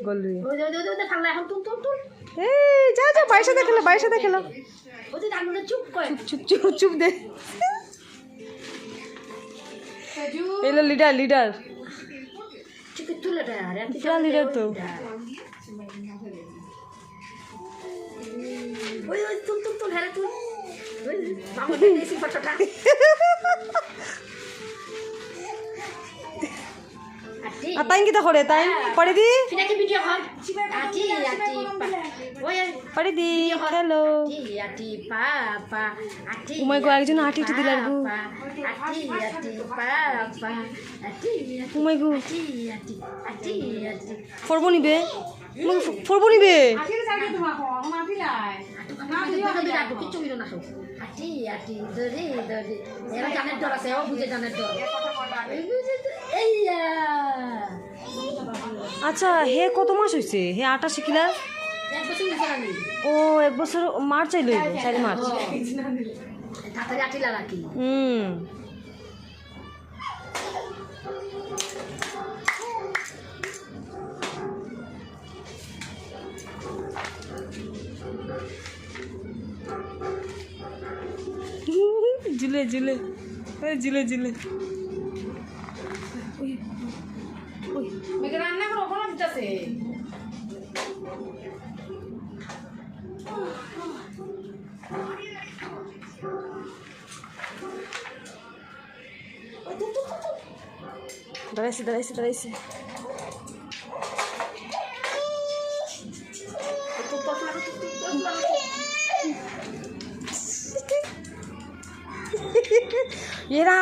গলুই ওই ফাল্লা এখন তুল তুল তুল এই যা যা বাইরের সাথে খেলো বাইরের সাথে খেলো ওই যে ডাঙ্গুলে চুপ করে চুপ চুপ চুপ দে এলো লিডার লিডার চুপ তুলে দে আরে পুরা লিডার তো ওই ওই তুল তুল তুল হ্যাঁ তুল ওই মামা দেশি ফটোটা তাই কি করে তাই পড়ে দি ফিনাকে ভিডিও কল আটি আটি ওই পড়ে দি হ্যালো আটি পাপা আটি ও মাই গড একজন আটি টি দিলার গো আটি আটি পাপা আটি ও মাই গড আটি আটি আটি আটি ফরবো নিবে ফরবো নিবে আটির জায়গা তোমার কোন মাফি লাই না দিও না কিছু বিরো না আটি আটি দরে দরে এরা জানের ডর আছে ও বুঝে জানের ডর এইয়া আচ্ছা হে কত মাস হয়েছে হে আটা শিখিলা এক বছর হইছে না ও এক বছর মার্চ আইলো 4 মার্চ তাড়াতাড়ি আটি লাগাকি জিলে জিলে জিলে জিলে মেঘে রান্না করো কোন দিতেছে দাঁড়াইছে দাঁড়াইছে দাঁড়াইছে এরা